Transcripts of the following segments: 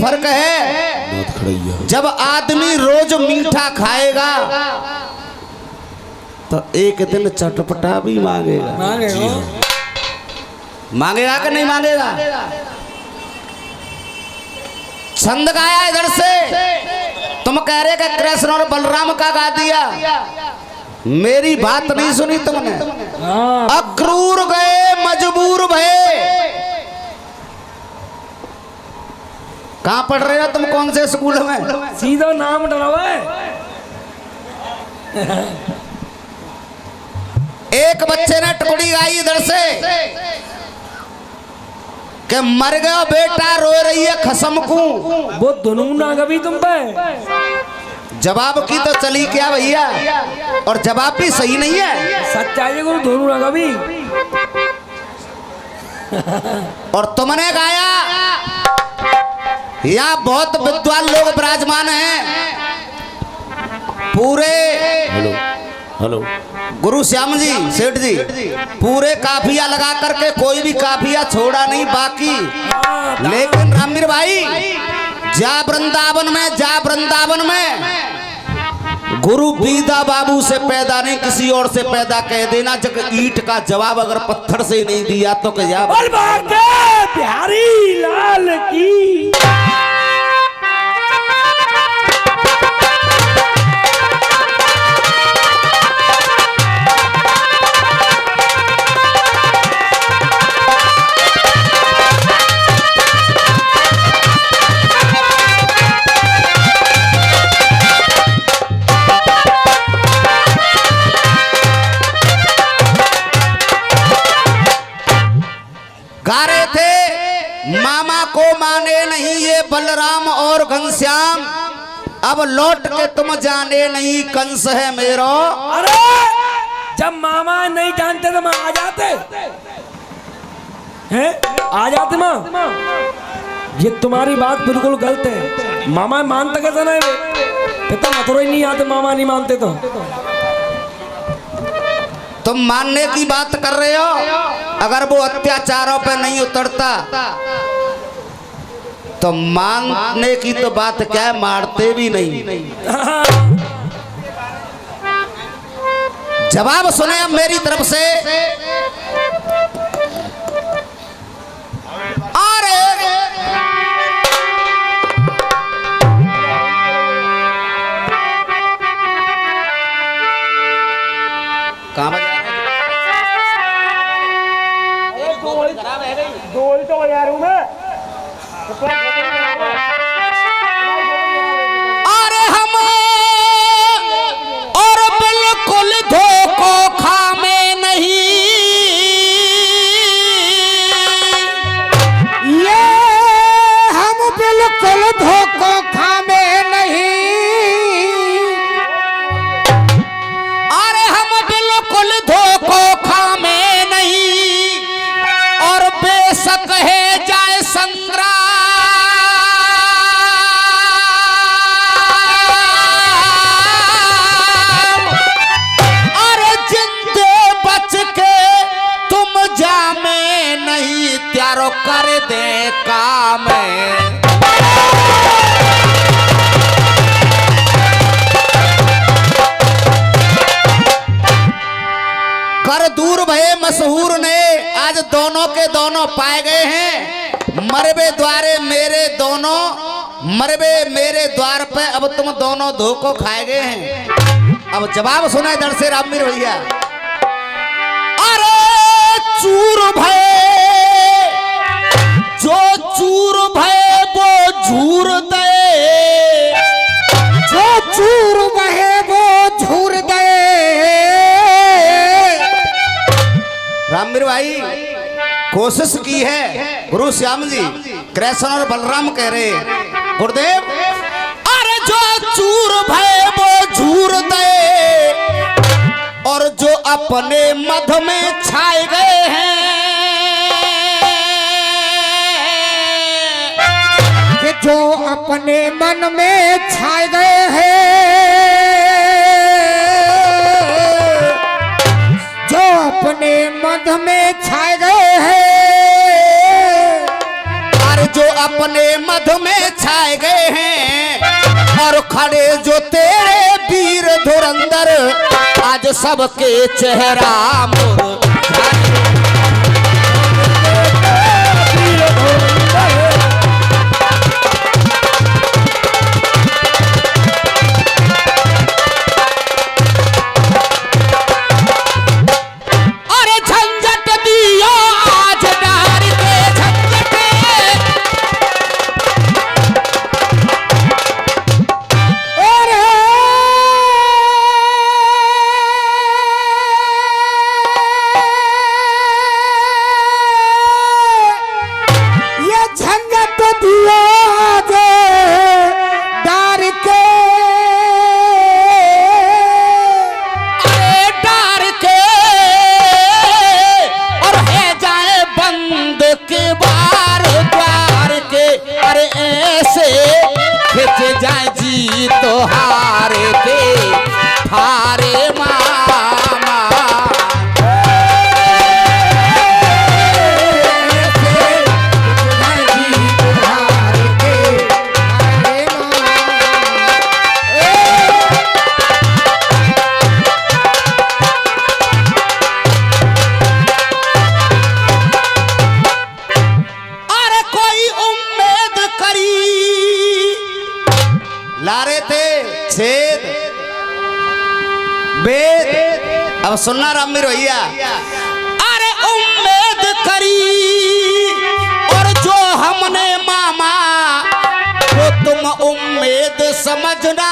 फर्क है, जब आदमी रोज मीठा खाएगा तो एक दिन चटपटा भी मांगेगा। मांगेगा कि नहीं मांगेगा? छंद गाया इधर से, तुम कह रहे कि कृष्ण और बलराम का गा दिया, मेरी बात नहीं सुनी तुमने। अक्रूर गए मजबूर भये। कहाँ पढ़ रहे हो तुम, कौन से स्कूल में? सीधा नाम डरावा है। एक बच्चे ने टुकड़ी गाई इधर से कि मर गया बेटा रो रही है खसम को। वो दोनों ना कभी तुम पे जवाब की तो चली क्या भैया, और जवाब भी सही नहीं है। सच्चाई को दोनों ना कभी। और तुमने गाया, यहाँ बहुत विद्वान लोग विराजमान हैं, पूरे हेलो गुरु श्याम जी सेठ जी पूरे काफिया लगा करके कोई भी काफिया छोड़ा नहीं बाकी। लेकिन रामवीर भाई जा वृंदावन में गुरु बीदा बाबू से पैदा नहीं किसी और से पैदा कह देना। जब ईंट का जवाब अगर पत्थर से नहीं दिया तो क्या बिहारी लाल की। गा रहे थे मामा को माने नहीं ये बलराम और घनश्याम, अब लौट के तुम जाने नहीं कंस है मेरो। अरे जब मामा नहीं जानते तो माँ आ जाते हैं, आ जाते माँ। ये तुम्हारी बात बिल्कुल गलत है। मामा मानते कैसे नहीं, पिता मथुरा ही नहीं आते, मामा नहीं मानते तो। तुम मानने की बात कर रहे हो, अगर वो अत्याचारों पे नहीं उतरता तो मानने की तो बात क्या है, मारते भी नहीं। जवाब सुने अब मेरी तरफ से। अरे कहाँ गोल तो बजा रहा हूँ मैं। अरे हम और बिल्कुल धोखो खामे नहीं, ये हम बिल्कुल धोखो खामे नहीं। अरे हम बिल्कुल धोखो खामे नहीं, और बेशक है जाए संग्राम, और जिंदे बच के तुम जामे नहीं, त्यारो कर दे काम। कर दूर भये मशहूर ने आज दोनों के दोनों पाए गए हैं। मरबे द्वारे मेरे दोनों, मरबे मेरे द्वार पे, अब तुम दोनों धोखो खाए गए हैं। अब जवाब सुना इधर से रामवीर भैया। अरे चूर भये जो चूर भये वो झूर दे, जो चूर भये वो झूर दे। रामवीर भाई कोशिश की है, गुरु श्याम जी कृष्ण और बलराम कह रहे गुरुदेव, अरे जो चूर भय वो झूर दे, और जो अपने मध में छाए गए हैं, कि जो अपने मन में छाए गए हैं, जो अपने मध में छाए गए हैं, और जो अपने मधु में छाए गए हैं और खड़े जो तेरे वीर धुरंधर आज सबके चेहरा जाए जी तो हार के हारे मामा अरे कोई उम्मीद करी लारे थे छेद बेद। अब सुनना रामी रोहिया, अरे उम्मीद करी और जो हमने मामा वो तुम उम्मीद समझना,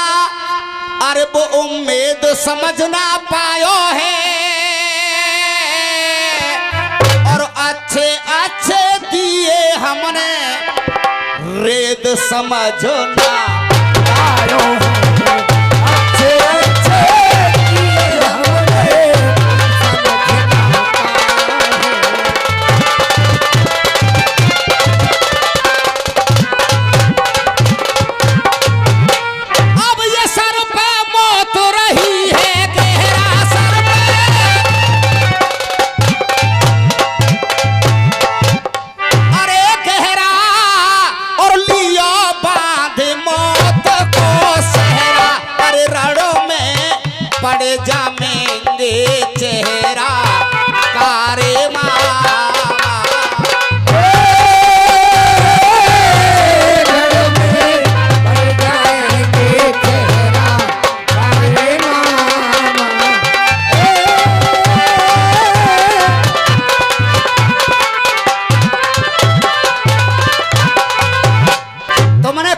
अरे वो उम्मीद समझना पायो है और अच्छे अच्छे दिए हमने रेद समझना आयो अच्छे अच्छे दिए हमने अब ये सर पे मौत रही है गहरा सर पे, अरे गहरा और लिया बांध मौत को सहरा, अरे रणों में पड़ जामेंगे चेहरा कारे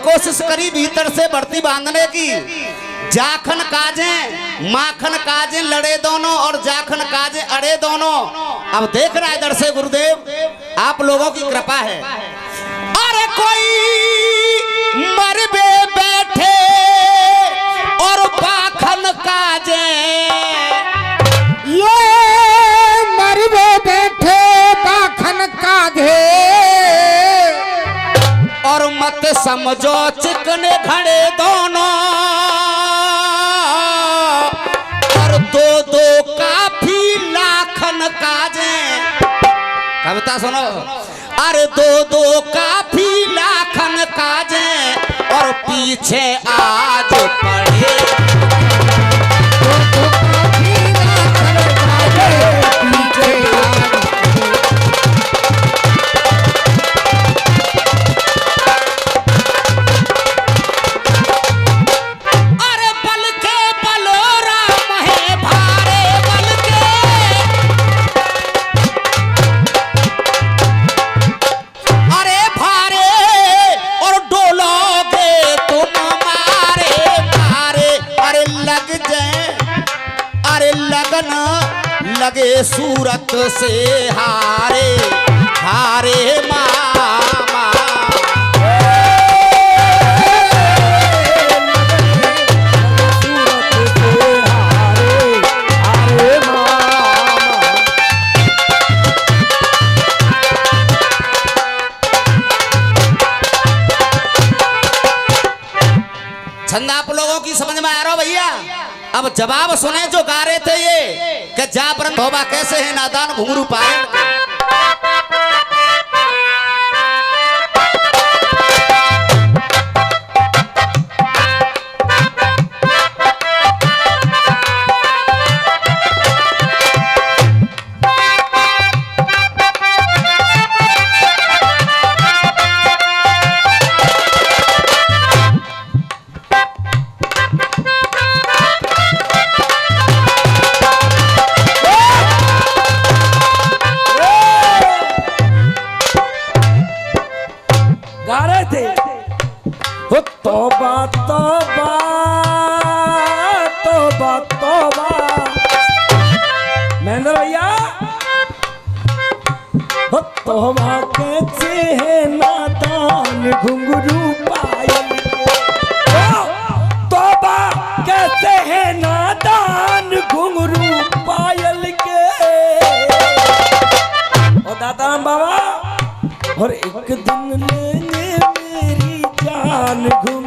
कोशिश करी भीतर से भर्ती बांधने की। जाखन काजे माखन काजे लड़े दोनों और जाखन काजे अड़े दोनों। अब देख रहा है इधर से गुरुदेव आप लोगों की कृपा है। अरे कोई मरबे बैठे और पाखन काजे, ये मरबे बैठे पाखन काजे और मत समझो चिकने घड़े दोनों और दो दो काफी लाखन काजे। कविता सुनो, अरे दो दो काफी लाखन काजे और पीछे आज पड़े दो दो काफी लाखन काजे पीछे आज लगे सूरत से हारे हारे मामा। छंद आप लोगों की समझ में आ रहा भैया। अब जवाब सुने जो गा रहे थे ये कि जा परम धोबा कैसे है नादान घुंघरू पाए। तौबा तौबा तौबा तौबा। महेंद्र भैया हो तौबा कैसे है नादान घुंघरू पायल के। तौबा कैसे है नादान घुंघरू पायल के। और दाताराम बाबा और एक दिन लेंगे मेरी जान घुंघरू।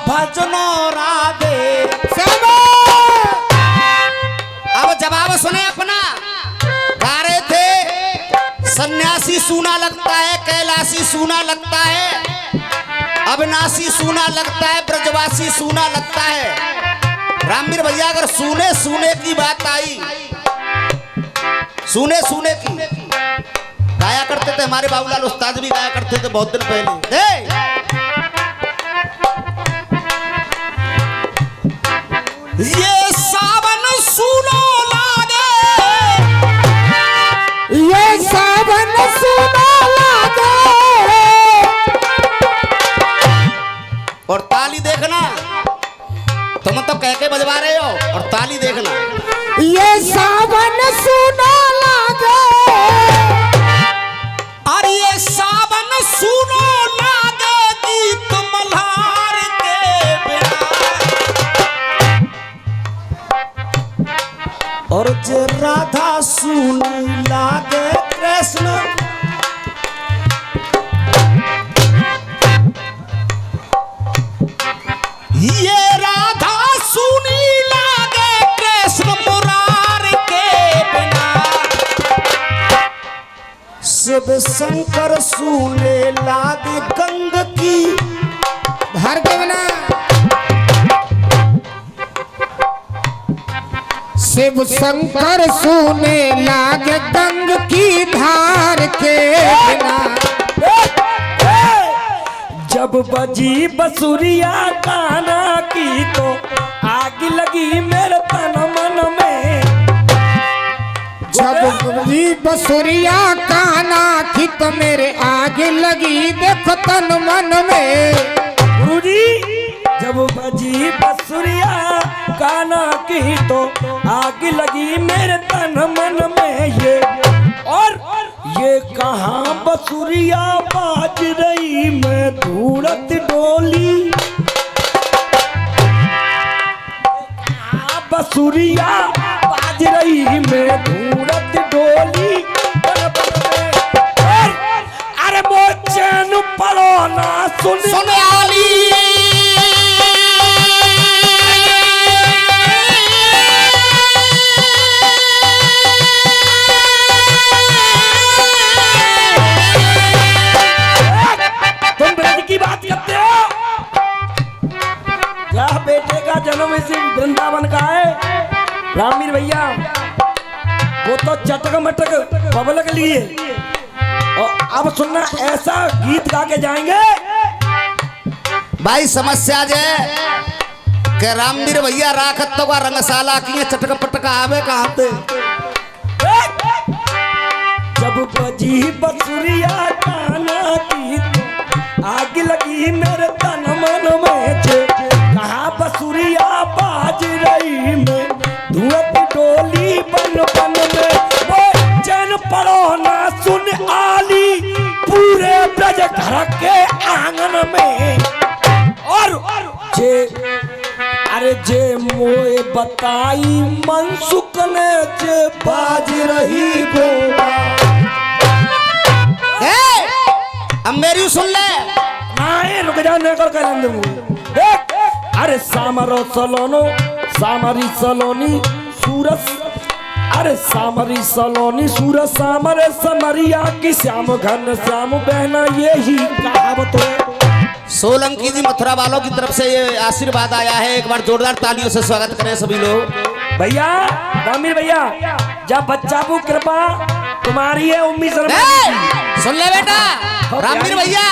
भजनो राधे। अब जवाब सुने अपना। गा रहे थे सन्यासी सूना लगता है, कैलाशी सूना लगता है, अविनाशी सूना लगता है, ब्रजवासी सूना लगता है। रामवीर भैया अगर सूने सूने की बात आई, सूने सूने की गाया करते थे हमारे बाबूलाल उस्ताद भी गाया करते थे बहुत दिन पहले। ये सावन सूनो लागे, ये सावन सूनो लागे। और ताली देखना, तुम तो कह के बजवा रहे हो और ताली देखना। ये सावन सूनो लागे, और ये सावन सूनो लागे गीत मल्हार के बिना। और जे राधा सुनी लागे कृष्ण, ये राधा सुनी लागे कृष्ण मुरार के बिना। शिव शंकर सुने लागे गंग की धार के बिना। शिव शंकर सुने लागे गंग की धार के बिना। जब बजी बसुरिया काना की तो आग लगी मेरे तन मन में। जब बजी बसुरिया काना की तो मेरे आग लगी देखो तन मन में। गुरुजी जब बजी बसुरिया काना की तो आग लगी मेरे तन मन में। ये और ये कहाँ बसुरिया बाज रही मैं धूरत डोली। कहाँ बसुरिया बाज रही मैं धूरत डोली। अरे वो चैन पड़ो ना सुन आली। बेटे का जन्म इसी वृंदावन का है रामवीर भैया। वो तो चटक मटक पब्लिक लिए। और अब सुनना ऐसा गीत गा के जाएंगे। भाई समस्या जे के रामवीर भैया राखत तो का रंगशाला की चटक पटक आवे कहां पे। जब बजी बसुरिया काना की आग लगी मेरे तन मन में। कहाँ बसुरिया बाज रही मैं धुआं डोली बन बन में। वो चैन पड़ो ना सुन आली पूरे ब्रज घर के आंगन में। और जे अरे जे मोए बताई मनसुख ने जे बाज रही गोवा। अब मेरी सुन ले। नहीं रुक जा, नहीं कर देख। अरे सामरो सलोनो सामरी सलोनी सूरज, अरे सामरी सलोनी सूरज सामरे समरिया की श्याम घन श्याम बहना, यही कहावत है। सोलंकी जी मथुरा वालों की तरफ से ये आशीर्वाद आया है, एक बार जोरदार तालियों से स्वागत करें सभी लोग। भैया रामीर भैया, जब बच्चा को कृपा तुम्हारी है उम्मीद शर्मा की। सुन ले बेटा, रामीर भैया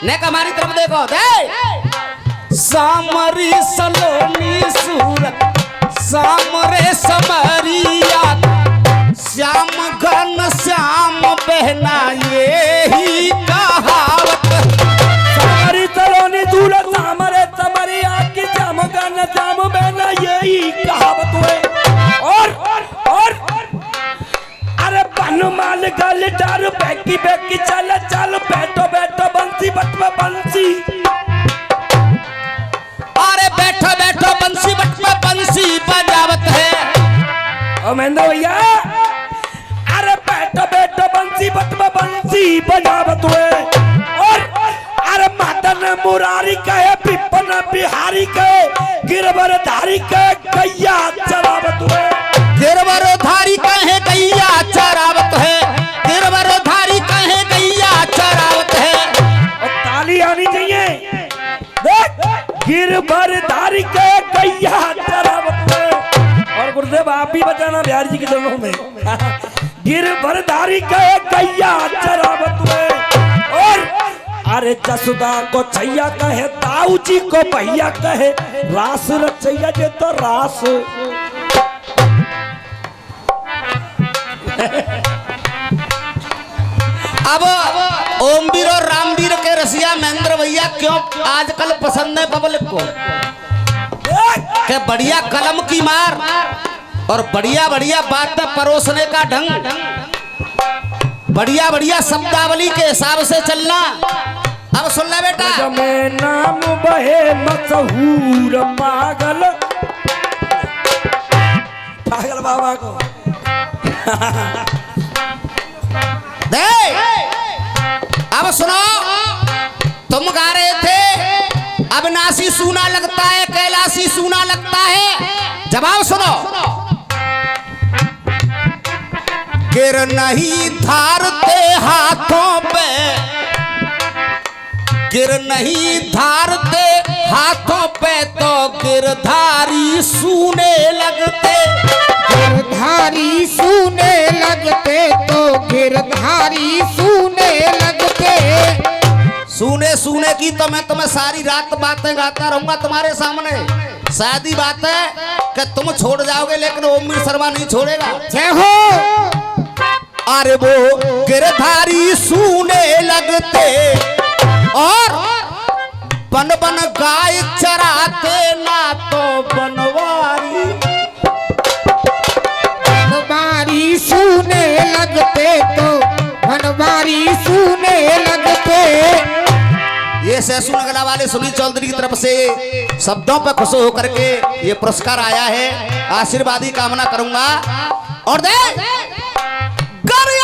ने हमारी तरफ देखो। दे सामरी सलोनी सूरत सामरे समरिया श्याम घन श्याम बहना, ये ही कहावत। सामरी सलोनी सूरत सामरे समरिया की श्याम घन श्याम बहना, यही कहावत है। और अरे बनमाल गल डार बैकी बैकी चल चल, बैठो बैठो बंसी बटवा बंसी, अरे बैठो बैठो बंसी बटवा बंसी बजावत है। ओ महेंद्र भैया, अरे बैठो बैठो बंसी बटवा बंसी बजावत है। और अरे मदन मुरारी कहे पिपन बिहारी कहे गिरवर धारी कहे गैया चरावत है। गिरवर धारी कहे गैया चरावत है, गिरवर धारी कहे गैया चरावत है। और ताली आनी चाहिए। देख गिरवर धारी कहे गैया चरावत है। और गुरुदेव आप भी बचाना बिहारी जी के चरणों में। गिरवर धारी कहे गैया चरावत है। और अरे जसुदा को छैया कहे ताऊ जी को भैया कहे, रास रचैया जे तो रास। अब ओमवीर और रामवीर के रसिया महेंद्र भैया क्यों आजकल पसंद है पब्लिक को, कि बढ़िया कलम की मार और बढ़िया बढ़िया बातें परोसने का ढंग, बढ़िया बढ़िया शब्दावली के हिसाब से चलना। अब सुन ले बेटा, में नाम बहे मशहूर पागल, पागल बाबा को दे। अब सुनो, तुम गा रहे थे अविनाशी सूना लगता है कैलाशी सूना लगता है। जवाब सुनो, गिर नहीं धारते हाथों पे, गिर नहीं धारते हाथों पे तो गिरधारी सूने लगते। गिरधारी सूने लगते तो गिरधारी सूने लगते। सूने सूने की तो मैं तुम्हें सारी रात बातें गाता रहूंगा तुम्हारे सामने। शादी बात है कि तुम छोड़ जाओगे लेकिन ओमवीर शर्मा नहीं छोड़ेगा। जय हो। अरे वो गिरधारी सूने लगते और बन बन गाय चराते ना तो बनवारी। बनवारी सूने लगते तो बनवारी सूने लगते। ये सैसू नगला वाले सुनील चौधरी की तरफ से शब्दों पर खुश होकर के ये पुरस्कार आया है। आशीर्वाद ही कामना करूंगा। और दे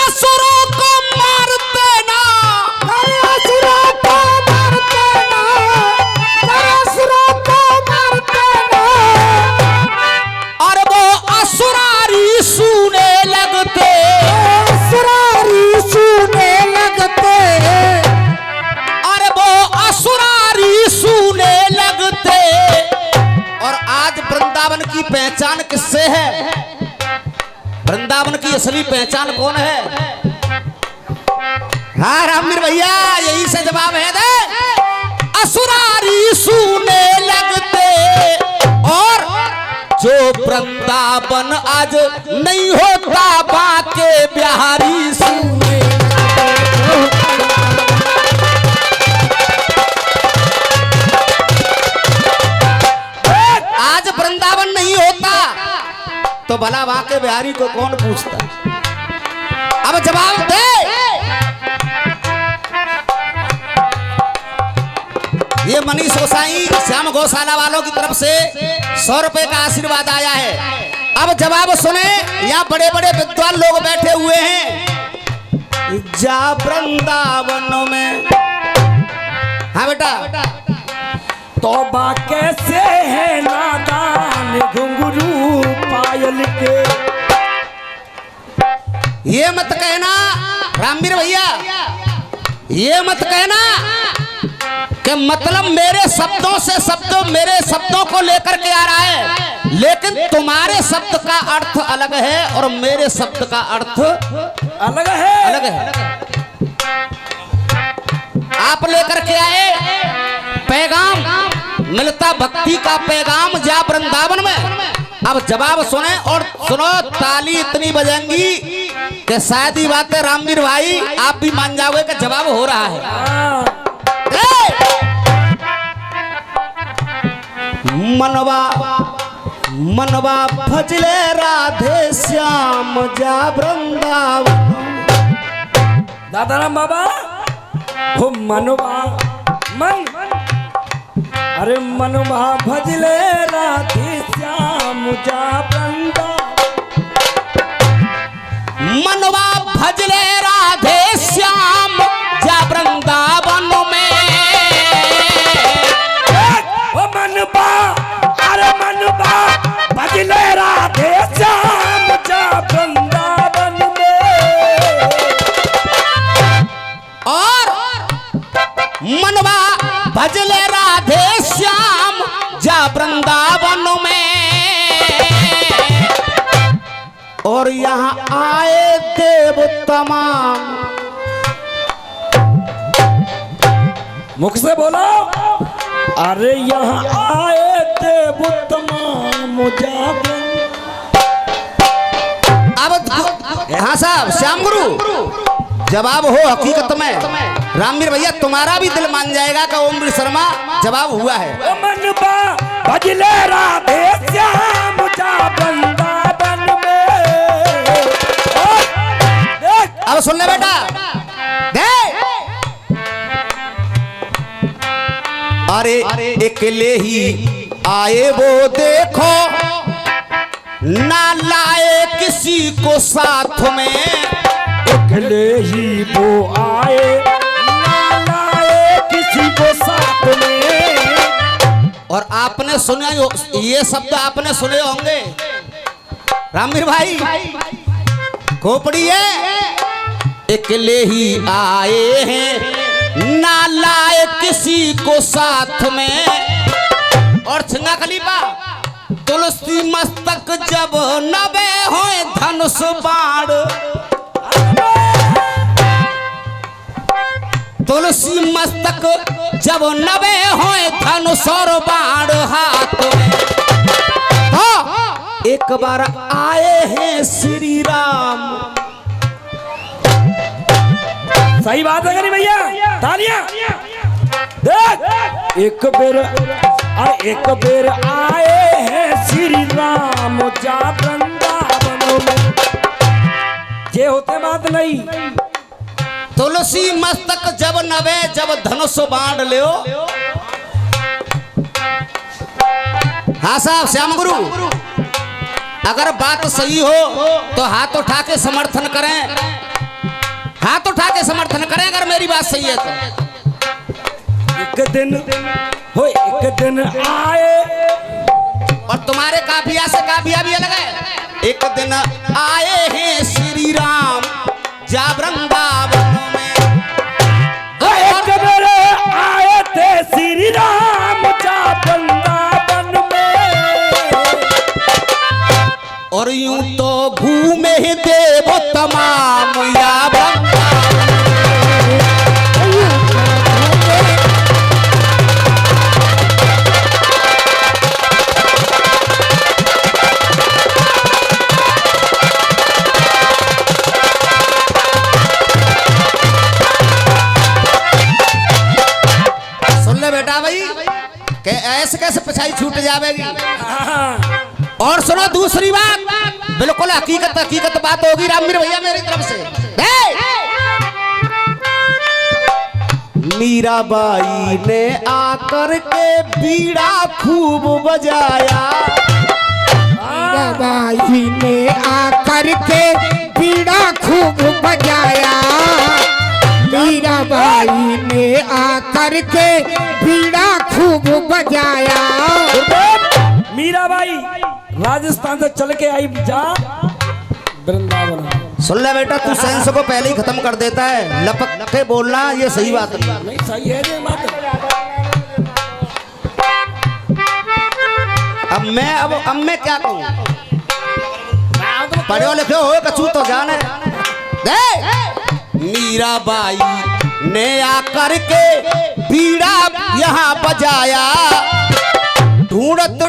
असुरों को मारते ना, असुरों को मारते ना, असुरों को मारते ना। और वो असुरारी सूने लगते, असुरारी सूने लगते। और वो असुरारी सूने लगते। और आज वृंदावन की पहचान किससे है? वृंदावन की असली पहचान कौन है? हाँ रामवीर भैया, यही से जवाब है। दे असुरारी सूने लगते और जो वृंदावन आज नहीं होता बाके बिहारी सूने। आज वृंदावन नहीं होता तो भला बाके बिहारी को कौन पूछता? अब जवाब दे। ये मनीष गोसाई श्याम गौशाला वालों की तरफ से 100 रुपए का आशीर्वाद आया है। अब जवाब सुने, यहाँ बड़े बड़े विद्वान लोग बैठे हुए हैं। जा वृंदावन में, हाँ बेटा, तौबा कैसे है नादान घुंघरू पायल के। ये मत कहना रामवीर भैया, ये मत कहना कि मतलब मेरे शब्दों से शब्दों मेरे शब्दों को लेकर के आ रहा है, लेकिन तुम्हारे शब्द का अर्थ अलग है और मेरे शब्द का अर्थ अलग है। अलग है। आप लेकर के आए पैगाम, मिलता भक्ति का पैगाम जा वृंदावन में। अब जवाब सुने और सुनो, ताली इतनी बजेंगी कि शायद ही बात है रामवीर भाई आप भी मान जाओगे कि जवाब हो रहा है। मनवा मनवा भजले राधे श्याम जा वृंदावन। दादाराम बाबा हो मनवा मन, अरे मनवा भजले राधे श्याम जा वृंदावन। मनवा भजले राधे श्याम जा वृंदावन में। ओ मनवा, अरे मनवा भजले राधे श्याम जा वृंदावन में। और मनवा भजले राधे श्याम जा वृंदावन में। और यहाँ आए देव तमाम, मुख से बोलो, अरे यहाँ आए देव तमाम जा। अब हाँ साहब श्याम गुरु जवाब हो हकीकत में रामवीर भैया तुम्हारा भी दिल मान जाएगा कि ओमवीर शर्मा जवाब हुआ है। ओ मनवा भजले राधे श्याम जा वृंदावन में। अब सुन ले बेटा, देख अरे अकेले ही आए वो देखो, ना लाए किसी को साथ में। अकेले ही वो आए, ना लाए किसी को साथ में। और आपने सुने, ये शब्द आपने सुने होंगे रामवीर भाई, खोपड़ी है, अकेले ही आए हैं ना लाए किसी को साथ में। और छिंगा खलीफा, तुलसी मस्तक जब नबे होए धनुष बाण। तुलसी मस्तक जब नबे होए धनुष और बाण हाथ में। तो एक बार आए हैं श्री राम। सही बात है नहीं भैया, तालियां देख। एक बेर आए हैं श्री राम जा वृंदावन में। ये होते बात नहीं। तुलसी मस्तक जब नवे जब धनुष बांध लियो। हाँ साहब श्याम गुरु, अगर बात सही हो तो हाथ उठा के समर्थन करें, हाथ उठा के समर्थन करें अगर मेरी बात सही है तो। एक दिन आए, और तुम्हारे काफिया से काफिया भी अलग है। एक दिन आए हैं श्री राम जा वृंदावन में। एक बेर आए थे श्री राम जा वृंदावन में। और यूं तो घूमे ही देव तमाम या बेटा भाई के ऐसे कैसे पिछाई छूट जाएगी। और सुनो दूसरी बात, बिल्कुल हकीकत बात होगी रामवीर भैया मेरी तरफ से। मीराबाई ने आकर के बीड़ा खूब बजाया। मीराबाई ने आकर के बीड़ा खूब बजाया। मीराबाई ने आकर के बीड़ा खूब बजाया। मीराबाई राजस्थान से चल के आई जा वृंदावन। सुन ले बेटा, तू सेंस को पहले ही खत्म कर देता है, लपक के बोलना ये सही बात है। नहीं सही है ये बात। अब मैं क्या कहूँ? पढ़ो लिखे हो कछू तो जाने दे। मीराबाई ने आकर के बीड़ा यहाँ बजाया। ढूंढत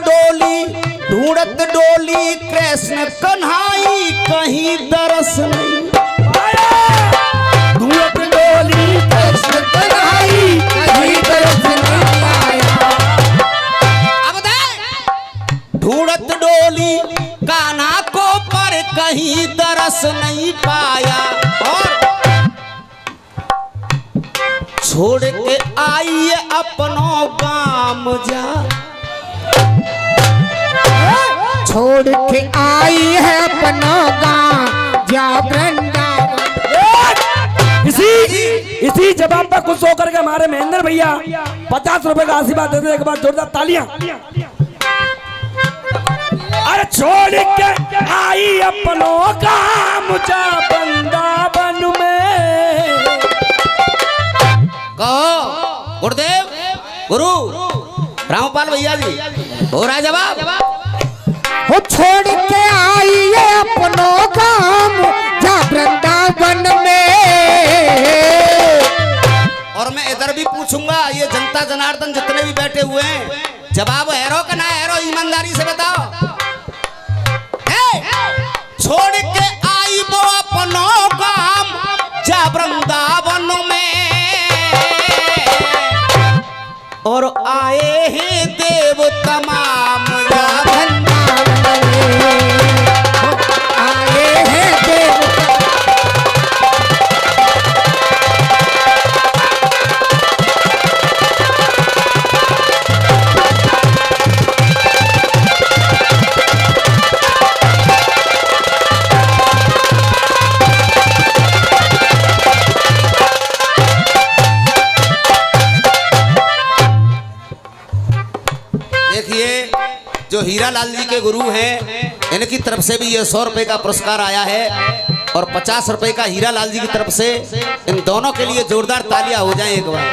डोली कृष्ण कन्हाई कहीं दरस नहीं। ढूंढत डोली कृष्ण कन्हाई कहीं दरस नहीं आया। अब दे ढूंढत डोली कान्हा को पर कहीं दरस नहीं पाया। और छोड़ के आइए अपनों गाम जा। छोड़ के आई है अपना गाँव जा वृंदावन। इसी जवाब पर खुश होकर के हमारे महेंद्र भैया 50 रुपए का आशीर्वाद देते। एक बार जोरदार तालियां। अरे छोड़ के आई अपनों गाँव जा वृंदावन में। कहो गुरुदेव गुरु रामपाल भैया जी, हो रहा है जवाब? वो छोड़ के आई है अपनों गाँव जा वृंदावन में। और मैं इधर भी पूछूंगा, ये जनता जनार्दन जितने भी बैठे हुए हैं, जवाब हैरो का ना हैरो ईमानदारी से बताओ। छोड़ के आई वो अपनों गाँव जा वृंदावन में। और आए हैं देव तमाम जा वृंदावन में। आए हैं देव जो हीरा लाल जी के गुरु हैं, इनकी तरफ से भी ये 100 रुपए का पुरस्कार आया है और 50 रुपए का हीरा लाल जी की तरफ से। इन दोनों के लिए जोरदार तालियां हो जाएं एक बार।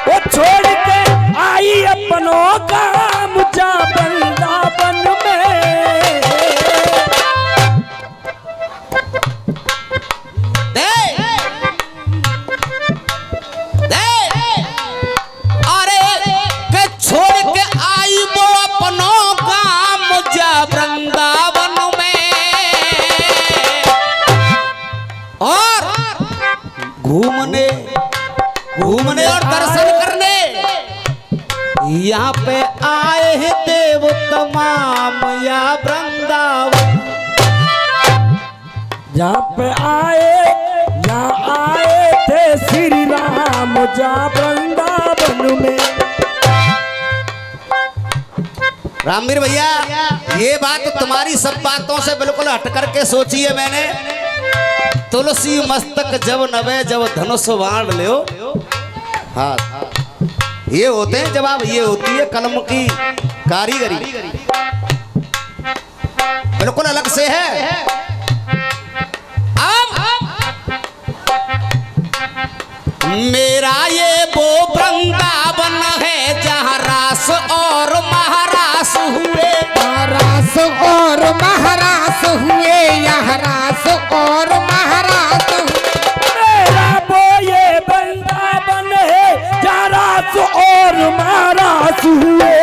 वो छोड़ के आई अपनों गाँव जा वृंदावन में। घूमने और दर्शन करने यहाँ पे आए हैं देव तमाम या वृंदावन। जहाँ पे आए थे श्री राम जा वृंदावन में। रामवीर भैया, ये बात तुम्हारी सब बातों से बिल्कुल हट करके सोची है मैंने। तुलसी मस्तक जब नवे जब धनुष बाण ले। हाँ, ये होते हैं जवाब, ये होती है कलम की कारीगरी, बिल्कुल अलग से है। मेरा ये वो वृंदावन है जहाँ रास और महारास हुए। रास और महारास हुए, यहाँ रास और महारास हुए। मेरा वो ये वृंदावन है जहाँ रास और महारास हुए।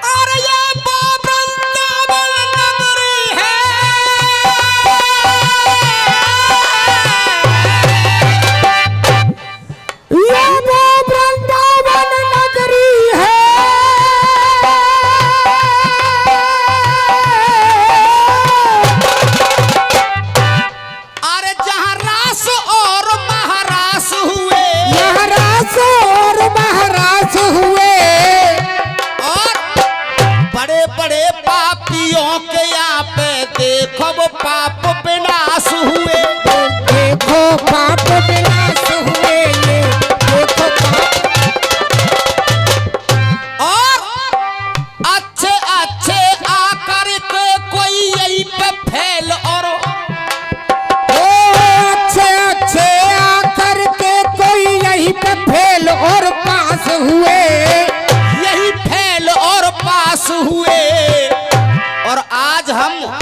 और ये वो वृंदावन नगरी है, ये वो वृंदावन नगरी है।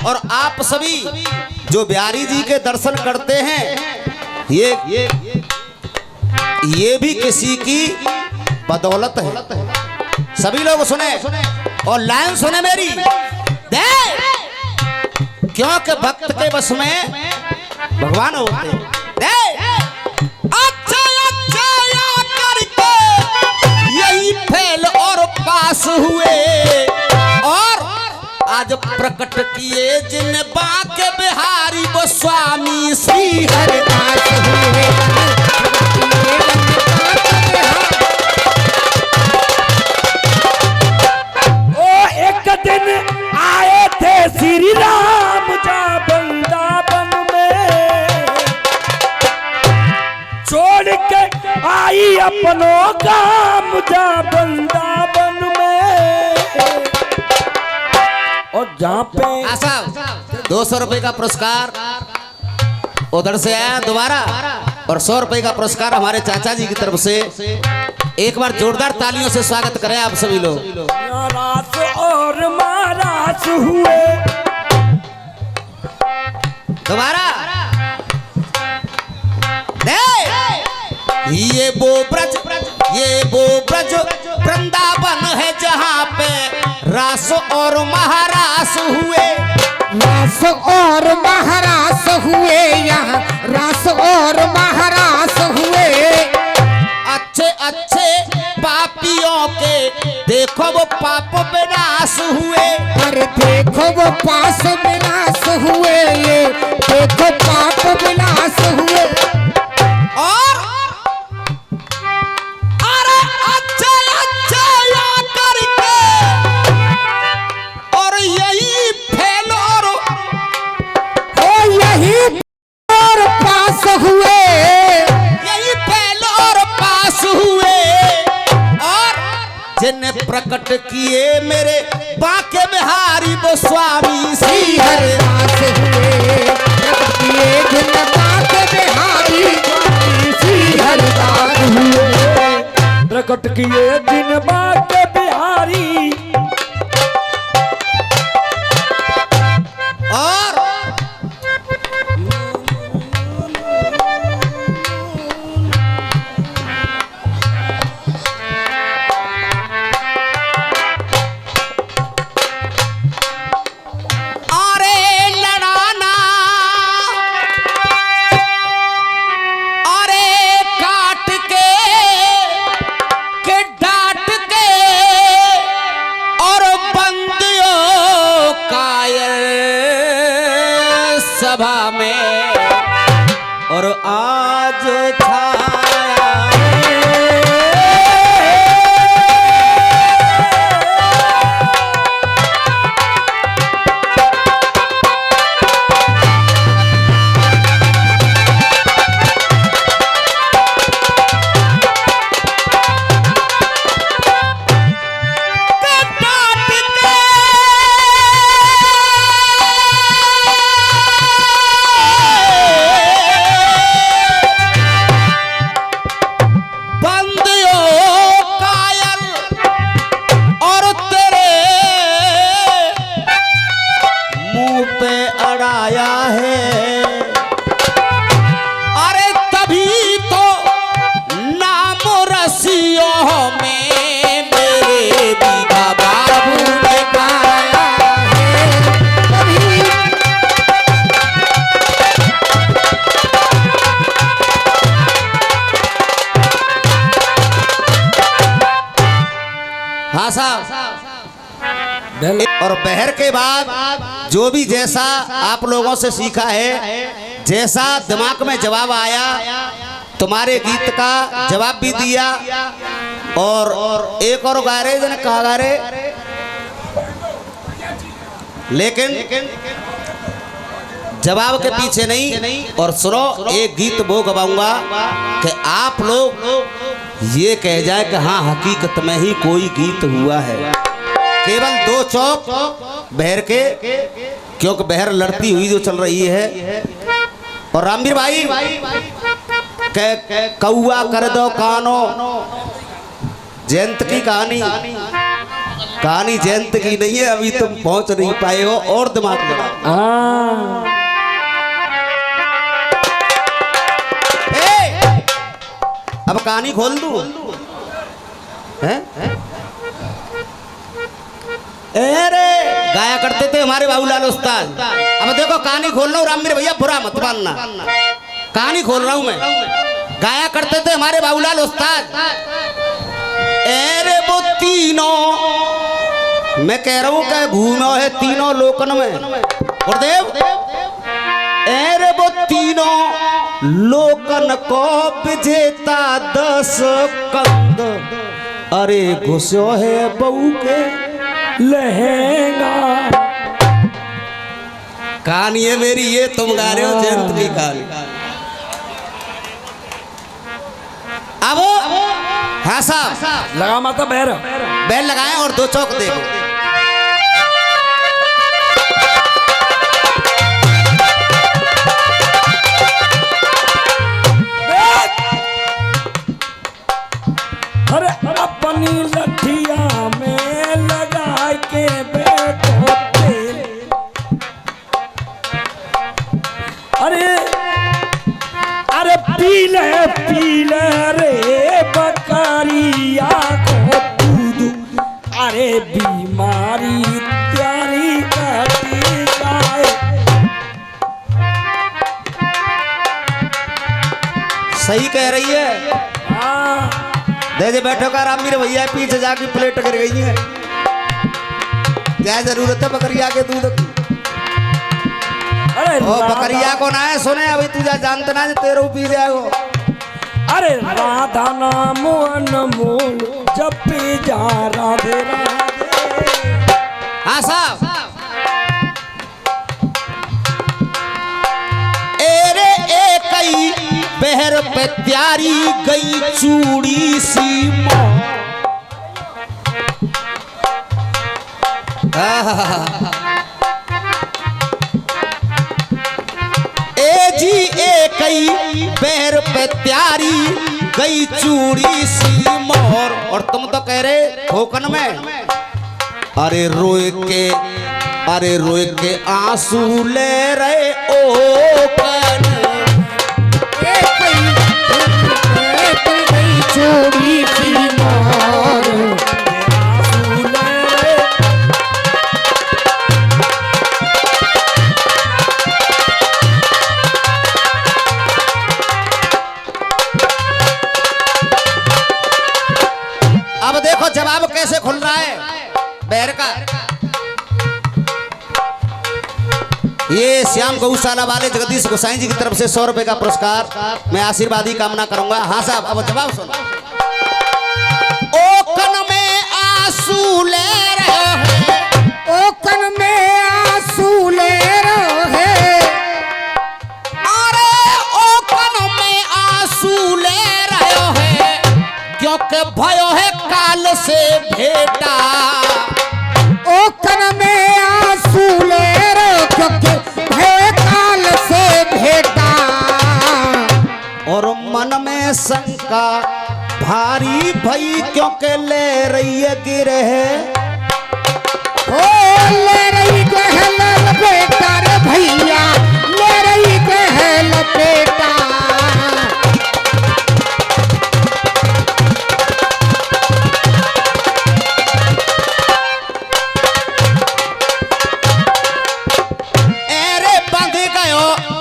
और आप सभी जो बिहारी जी के दर्शन करते हैं, ये भी किसी की बदौलत है। सभी लोग सुने और लाइन सुने मेरी, दे क्योंकि भक्त के बस में भगवान होते हैं। अच्छा अच्छा या करके यही फैल और पास हुए और आज प्रकट किए जिन बाके बिहारी वो स्वामी श्री हरिदास हुए। एक दिन आए थे श्री राम जा वृंदावन में, छोड़ के आई अपनों काम जा वृंदावन में। और जहाँ पे 200 रुपए का पुरस्कार उधर से आया दोबारा और 100 रुपए का पुरस्कार हमारे चाचा जी की तरफ से। एक बार जोरदार तालियों से स्वागत करें आप सभी लोग। नाराज और महाराज हुए दोबारा ये वो ब्रज वृंदावन है जहाँ पे रास और महारास हुए। रास और महारास हुए, यहाँ रास और महारास हुए। अच्छे अच्छे पापियों के देखो वो पाप विनाश हुए। अरे देखो वो पास विनाश हुए, ये देखो पाप विनाश हुए। और अरे अच्छे अच्छे या करके और यही फैल और यही और पास हुए, यही फैल और पास हुए और जिन्हें प्रकट किए मेरे बाके बिहारी वो स्वामी श्री हरिदास हुए। ये जिन बाके बिहारी श्री हरिदास हुए। प्रकट किए दिन बाके बिहारी। और अरे लड़ाना अरे काट के डांट के और बंदियों कायल सभा में और आज अड़ाया है। अरे तभी तो नाम रसियों में मेरे बीघा बाबू ने गाया है। हाँ साहब। और बहर के बाद जो भी जैसा आप लोगों से सीखा है, जैसा दिमाग में जवाब आया, तुम्हारे गीत का जवाब भी दिया। और एक और गा रहे जने कहा गा रहे, लेकिन जवाब के पीछे नहीं। और सुनो, एक गीत वो गवाऊंगा कि आप लोग ये कह जाए कि हाँ हकीकत में ही कोई गीत हुआ है। केवल 2 चौक बहर के, क्योंकि बहर लड़ती हुई जो चल रही है। और रामवीर भाई कौआ कर दो कानो, जयंत की कहानी कहानी जयंत की नहीं है, अभी तुम पहुंच नहीं पाए हो और दिमाग लगा। हाँ अब कहानी खोल दूं हैं? अरे गाया करते थे हमारे बाबूलाल उस्ताद। अब देखो कहानी खोल रहा हूँ, राम मेरे भैया बुरा मत मानना, कहानी खोल रहा हूँ मैं। गाया करते थे हमारे बाबूलाल उस्ताद, अरे वो तीनों, मैं कह रहा हूँ क्या घूमो है तीनों लोकन में गुरुदेव। अरे वो तीनों लोकन को विजेता 10 कंद, अरे घुसो है बहू के लहंगा। कहानी है मेरी, ये तुम गा रहे हो जयंत की कहानी। अब हाँ साहब लगा माता बैर बैल लगाए और 2 चौक देखो। अरे अपनी लठिया में लगा के बैठो तेल। अरे अरे पीले पीले रे बकरिया को दूध, अरे बीमारी त्यारी कटी जाए। सही कह रही है। हाँ दे बैठो का राम मेरे भैया पीछे जाके प्लेट कर गई है। क्या जरूरत है बकरिया के दूध की? अरे ओ बकरिया को ना है सुने, अभी तुझे जानते ना तेरे पी जाएगो। अरे राधा नाम अनमोल जपी जा राधे राधे। हाँ साहब एरे एक बहर पे त्यारी गई चूड़ी सी मोर। ए जी एक बहर पे त्यारी गई चूड़ी सी मोर। और तुम तो कह रहे ठोकन में, अरे रोए के आंसू ले रहे ओ कन। चोरी की मोर अब देखो जवाब कैसे खुल रहा है बैर का। ये श्याम गौशाला वाले जगदीश गोसाई जी की तरफ से 100 रुपए का पुरस्कार मैं आशीर्वाद ही कामना करूंगा। हाँ साहब अब जवाब सुनो। ओ कन में आंसू ले रहे हो, ओ कन में आंसू ले रहे। अरे ओ कन में आंसू ले रहे हो क्योंकि भयो है काल से भेटा। ओ कन में आंसू ले रहे क्योंकि भयो काल से भेटा। और मन में शंका भारी भई क्योंकि ले रही है गिरे ओ ले रही गहल बेटा रे भैया, ले रही गहल बेटा।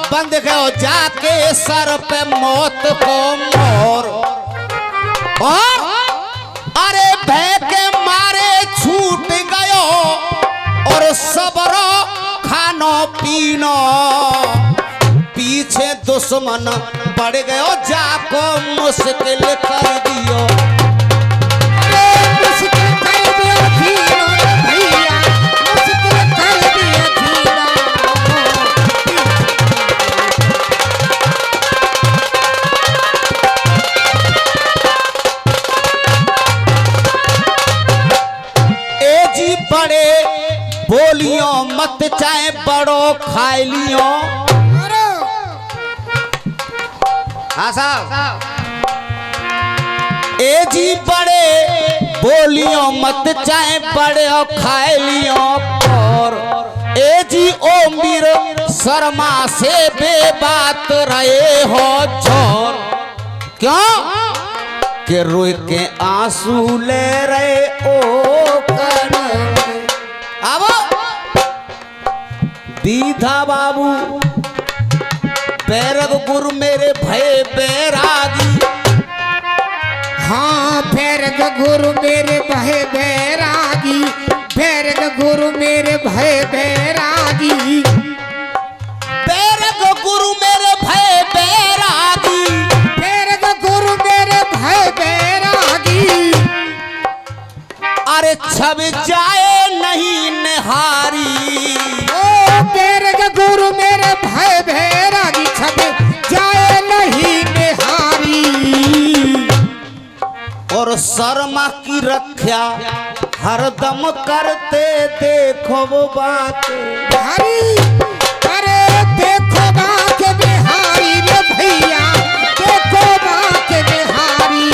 बंद गयो जाके सर पे मौत को मोर। और अरे भय के मारे छूट गयो और सबरो खानो पीनो। पीछे दुश्मन पड़ गयो जाको मुश्किल कर दियो। मुश्किल कर दियो भैया, मुश्किल कर दियो भैया। बड़े बोलियो मत चाहे बड़ो खाए लियो। हाँ साहब ए जी बड़े बोलियो मत चाहे बड़े और खाए लियो और ए जी ओ मीर शर्मा से बेबात रहे हो छोर। क्यों के रोए के आंसू ले रहे ओ कन। अब दीधा बाबू बैरग गुरु मेरे भय बैरागी। हाँ बैरग गुरु मेरे भय बैरागी, बैरग गुरु मेरे भय बैरागी, बैरग गुरु मेरे भय बैरागी, बैरग गुरु मेरे भय बैरागी। अरे छब जाए नहीं निहारी। ओ बैरग गुरु मेरे भय बैरागी, छब जाए नहीं निहारी। और शर्मा की रक्षा हरदम करते देखो वो बात। हरी अरे देखो बात बिहारी रे भैया, देखो बात बिहारी।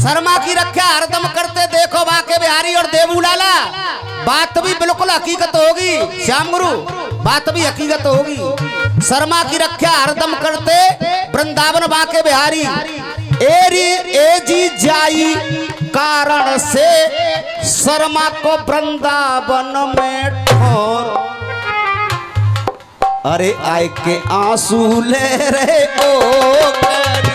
शर्मा की रक्षा हरदम करते देखो बाके बिहारी। और देवू लाला बात भी बिल्कुल हकीकत होगी श्याम गुरु, बात भी हकीकत होगी। शर्मा की रक्षा हरदम करते वृंदावन बाके बिहारी। ए जी जाई कारण से शर्मा को वृंदावन में ठोर। अरे आए के आंसू ले रहे ओ करी।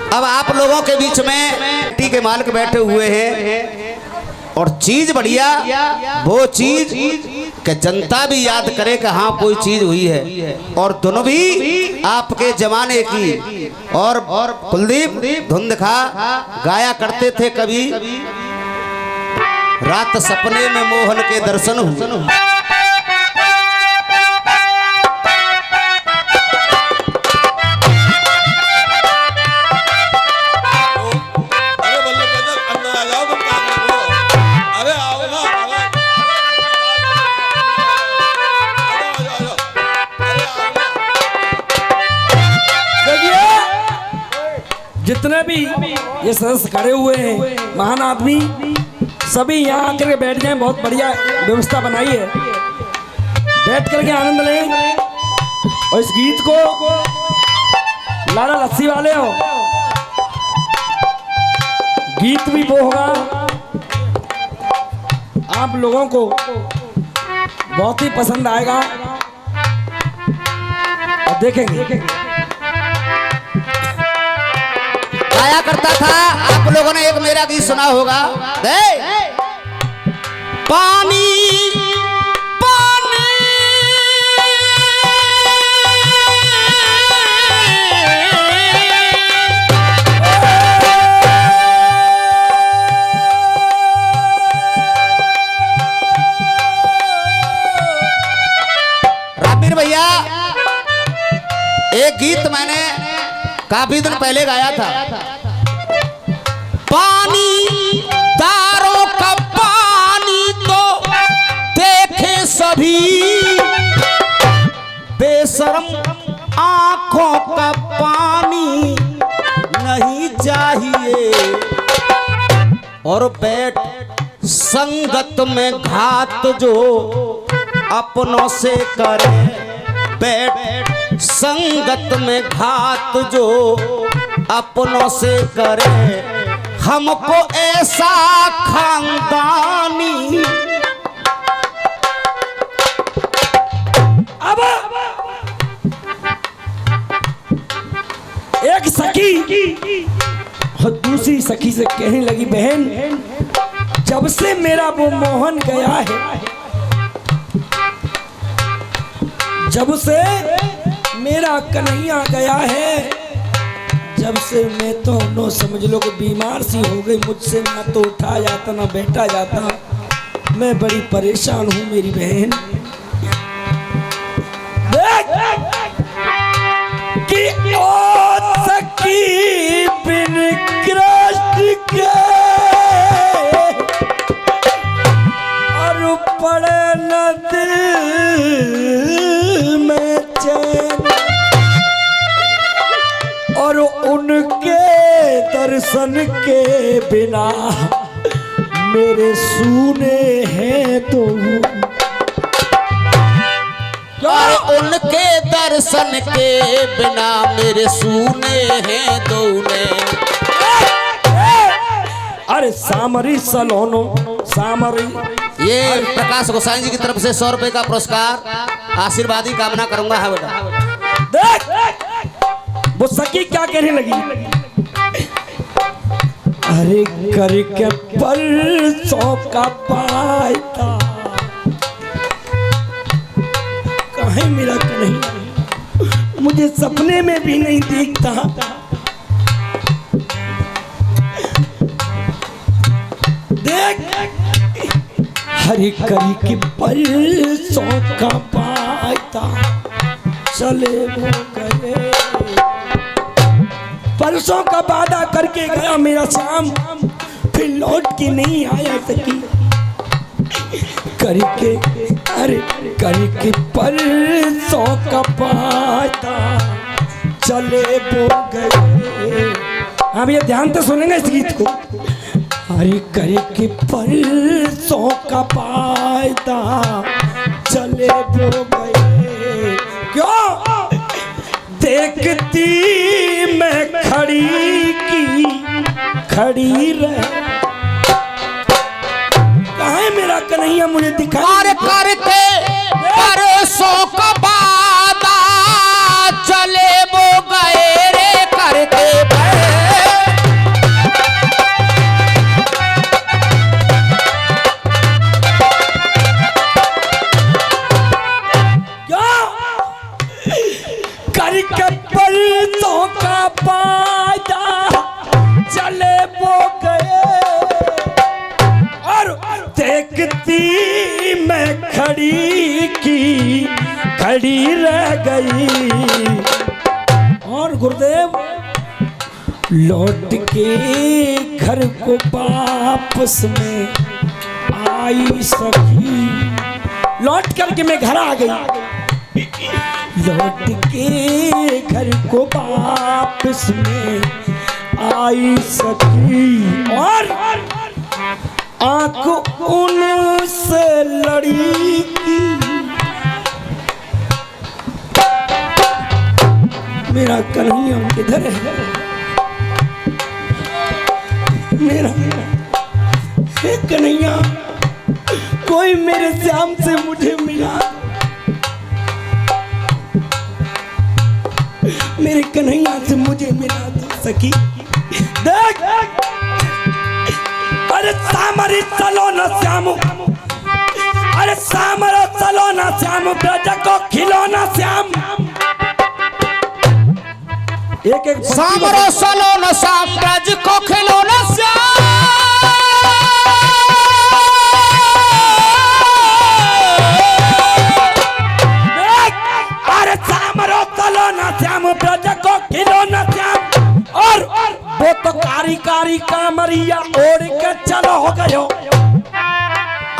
अब आप लोगों के बीच में टी के मालिक बैठे हुए हैं और चीज बढ़िया वो चीज कि जनता भी याद करे कि हाँ कोई चीज हुई है। और दोनों भी आपके जमाने की। और कुलदीप धुन दिखा गाया करते थे कभी, रात सपने में मोहन के दर्शन हुए। जितने भी ये सदस्य खड़े हुए हैं महान आदमी, सभी यहाँ आकर के बैठ जाएं। बहुत बढ़िया व्यवस्था बनाई है, बैठ करके आनंद लें। और इस गीत को लाला लस्सी वाले हो, गीत भी वो होगा आप लोगों को बहुत ही पसंद आएगा और देखेंगे। गाया करता था, आप लोगों ने एक मेरा गीत सुना होगा, पानी पानी रामीर भैया, एक गीत मैंने काफी दिन पहले गाया था। पानी दारों का पानी तो देखे सभी, बेशर्म आंखों का पानी नहीं चाहिए। और बैठ संगत में घात जो अपनों से करे, बैठ संगत में घात जो अपनों से करे, हमको ऐसा खानदानी। अब एक सखी और दूसरी सखी से कहने लगी, बहन जब से मेरा वो मोहन गया है, जब से मेरा कन्हैया गया है, जब से मैं तो नो समझ लो कि बीमार सी हो गई, मुझसे ना तो उठा जाता ना बैठा जाता। मैं बड़ी परेशान हूँ मेरी बहन। कि ओ सखी बिन कृष्ण के पड़े न दिल में चैन और उनके दर्शन के बिना मेरे सूने हैं तो और उनके दर्शन के बिना मेरे सूने हैं दोने। अरे सामरी सलोनो सामरी। ये प्रकाश गोसाई जी की तरफ से 100 रुपए का पुरस्कार आशीर्वादी कामना करूंगा है बेटा। देख वो सखी क्या कहने लगी, अरे करके परसों का पायता कहीं मेरा कन्हैया मुझे सपने में भी नहीं दिखता। देख हरे करी के परसों का पायता चले वो गए, परसों का वादा करके गया मेरा श्याम, फिर लौट के नहीं आया सकी। करके अरे करके परसों का पाता चले वो गए। हाँ भैया ध्यान से सुनेंगे इस गीत को। अरे करके परसों का पाता चले वो गए, क्यों देखती मैं खड़ी की खड़ी रह। कहाँ है मेरा कन्हैया मुझे दिखाई। करके परसों का वादा चले वो गए रे करके करके परसों का वादा चले वो गए और देखती मैं खड़ी की खड़ी रह गई। और गुरुदेव लौट के घर को वापस में आई सखी, लौट करके मैं घर आ गई। लौट के घर को वापस में आई सखी और आंख उनसे लड़ी की। मेरा कन्हैया किधर है, मेरा कन्हैया कोई मेरे श्याम से मुझे मिला, मेरे कन्हैया से मुझे मिला दो सखी। देख अरे सामरी चलो न श्याम, अरे सामरो चलो न श्याम, ब्रज को खिलौना श्याम। एक एक सामरो चलो न श्याम, ब्रज को खिलौना श्याम। अरे सामरो चलो न श्याम, ब्रज को खिलौना श्याम। और वो तो कारी कारी कामरिया ओढ़ के चलो हो गयो।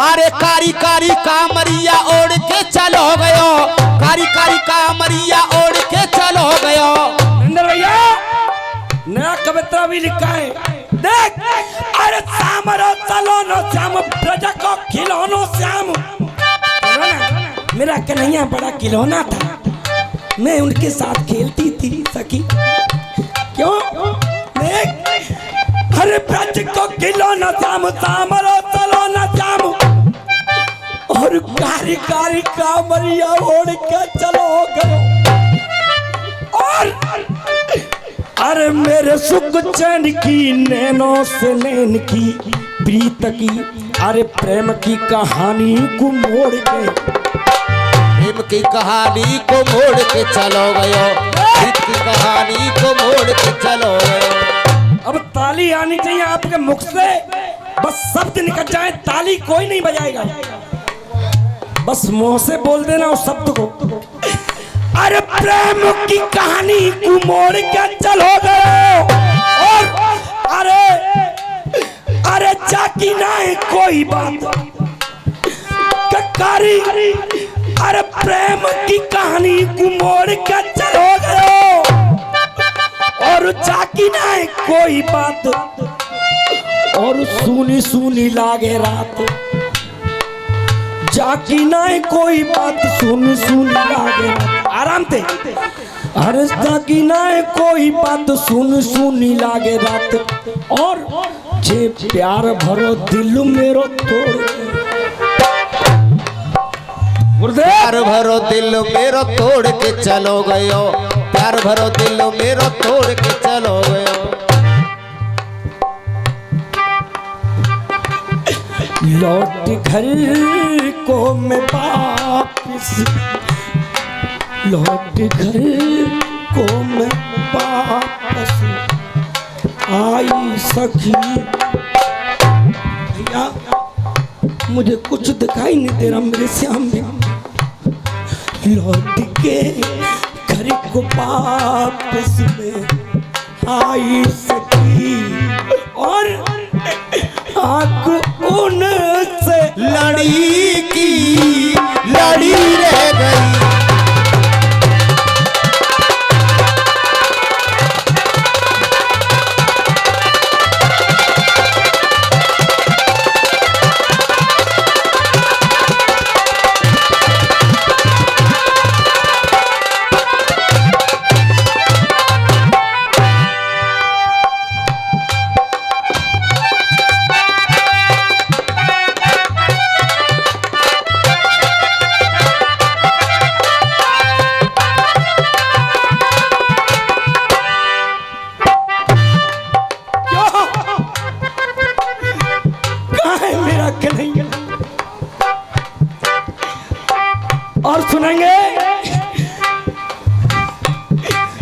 अरे कारी कारी कामरिया ओढ़ के चलो गयो, कारी कारी कामरिया ओढ़ के चलो गयो। नंदर भैया नया कविता भी लिखा है। देख अरे सामरो चलो न श्याम, ब्रज को खिलौनो श्याम। मेरा कन्हैया बड़ा खिलौना था, मैं उनके साथ खेलती थी सखी। क्यों अरे ब्रज को खिलौना श्याम, सामरो चलो न श्याम। और कारी कारी कामरिया ओढ़ के चलो गयो। और अरे मेरे सुख चैन की नैनों से नैन की प्रीत की, अरे प्रेम की कहानी को मोड़ के, प्रेम की कहानी को मोड़ के चलो गयो, प्रीत की कहानी को मोड़ के चलो गयो। अब ताली आनी चाहिए आपके मुख से, बस शब्द निकल जाए, ताली कोई नहीं बजाएगा, बस मुंह से बोल देना उस शब्द को। अरे प्रेम की कहानी को मोड़ के चलो गए। और अरे अरे जाकी ना है कोई बात, कारी अरे प्रेम की कहानी को मोड़ के चलो गयो और जाकी ना कोई बात और सुनी सुनी लागे रात जाकी ना कोई बात सुनी सुनी लागे रात आराम थे अरे जाकी ना कोई बात सुनी सुनी लागे रात और जे प्यार भरो दिल मेरो तोड़ प्यार भरो दिल मेरो तोड़ के चलो गयो प्यार भरो दिल मेरो तोड़ के चलो गयो लौट घर को मैं वापिस लौट घर को मैं वापस आई सखी भैया मुझे कुछ दिखाई नहीं दे रहा मेरे श्याम में लौट के घर को वापस में आई सखी और आँख उनसे लड़ी की लड़ी रह गई और सुनेंगे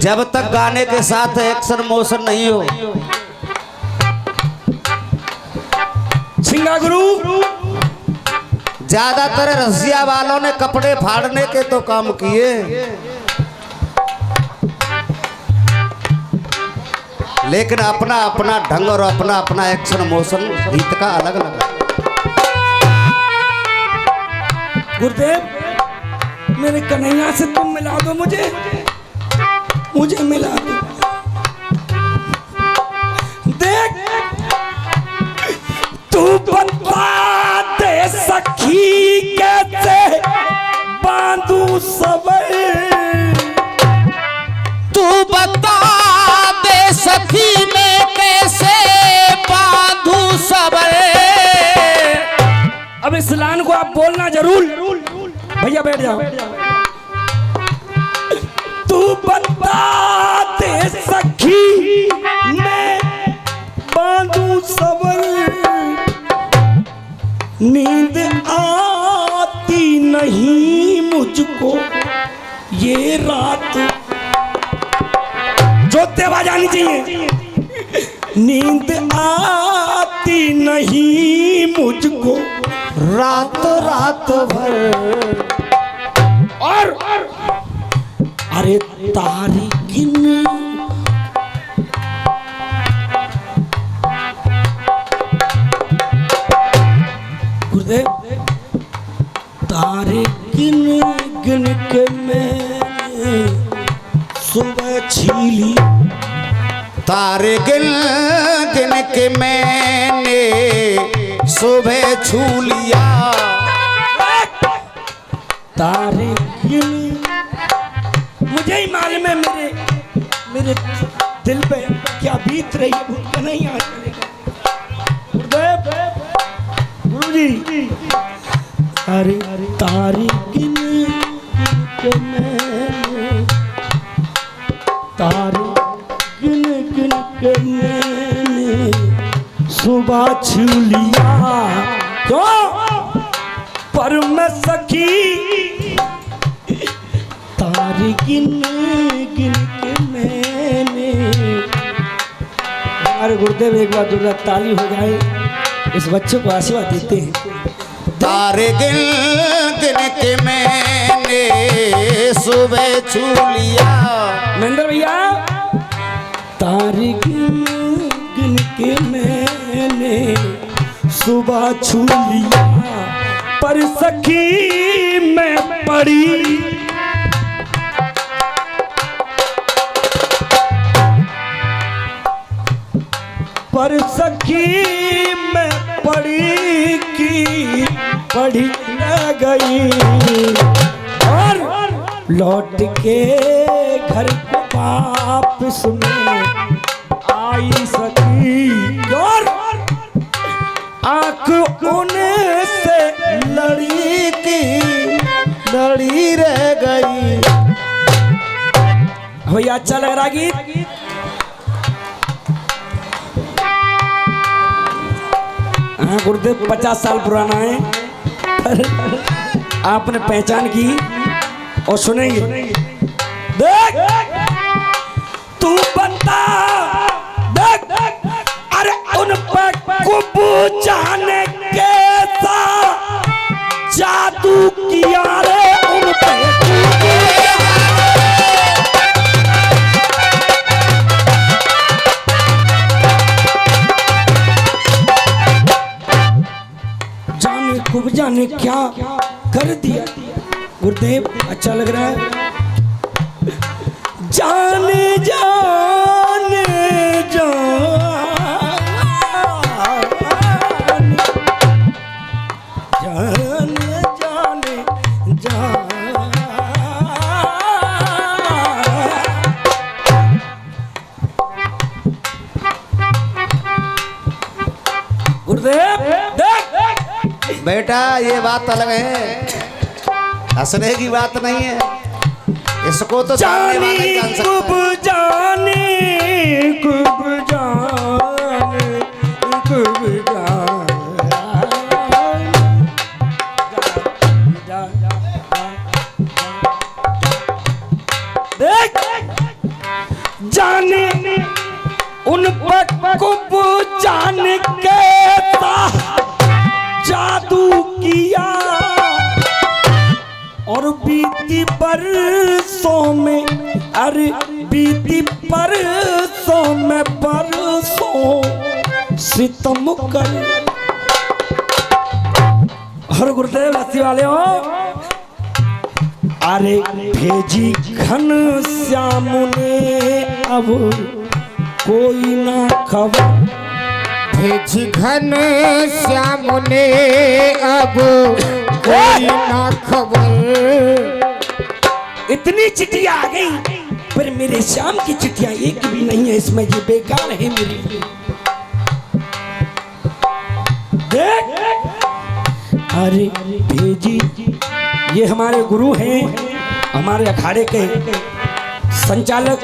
जब तक गाने के साथ एक्शन मोशन नहीं हो सिंगा गुरु ज्यादातर रसिया वालों ने कपड़े फाड़ने के तो काम किए लेकिन अपना अपना ढंग और अपना अपना एक्शन मोशन गीत का अलग अलग गुरुदेव मेरे कन्हैया से तुम मिला दो मुझे मिला दो देख तू बता दे सखी कैसे बांधू सबर तू बता दे सखी में कैसे बांधू सबर अब इस लाइन को आप बोलना जरूर भैया बैठ जाओ तू बता दे सखी मैं बांधू सबर नींद आती नहीं मुझको ये रात जोते आवाज आनी चाहिए नींद आती नहीं मुझको रात रात भर और अरे तारी गिन गुरुदेव तारे गिन गिन के मैंने सुबह छीली तारे गिन गिन के मैंने सुबह छू लिया तारे गिन मुझे ही मालूम है मेरे दिल पे क्या बीत रही है भूख नहीं आ गुरुदेव गुरुजी अरे तारे गिन के मैंने तारे गिन गिन के मैंने सुबह छू लिया क्यों पर मैं सखी तारे गिन गिन के मैंने अरे गुरुदेव एक बार दुर्गा ताली हो जाए इस बच्चे को आशीर्वाद देते हैं तारे गिन गिन के मैंने सुबह छू लिया महेंद्र भैया तारे गिन के मैंने सुबह छू लिया पर पर सखी मैं पड़ी पर सखी मैं पड़ी की पड़ी न गई और लौट के घर वापस में आई सखी और आंख उनसे लड़ी की लड़ी रह गई। भैया अच्छा लग रहा गीत? हाँ गुरुदेव 50 साल पुराना है पर आपने पहचान की और सुनेंगे। देख तू बनता देख अरे उन पर कुबू जाने कैसा जादू किया रे उन पे जाने खूब जाने क्या कर दिया। गुरुदेव अच्छा लग रहा है। जाने जाने जाने जाने जाने जाने गुरुदेव देख बेटा ये बात अलग है, हंसने की बात नहीं है। इसको तो जानने वाले जान सकते हैं। खूब जाने खूब जाने खूब देख जाने उन पर खूब जाने के जादू किया और बीती बरसों में अरे बीती बरसों में बरसों सितम कर। हर गुरुदेव हस्ती वाले हो। अरे भेजी घन श्याम ने अब कोई ना खबर भेजी घन श्याम ने अब कोई ना खबर। इतनी चिट्ठियां आ गई पर मेरे श्याम की चिट्ठियां एक भी नहीं है इसमें, ये बेकार है मेरी। देख अरे भेजी ये हमारे गुरु हैं, हमारे अखाड़े के संचालक,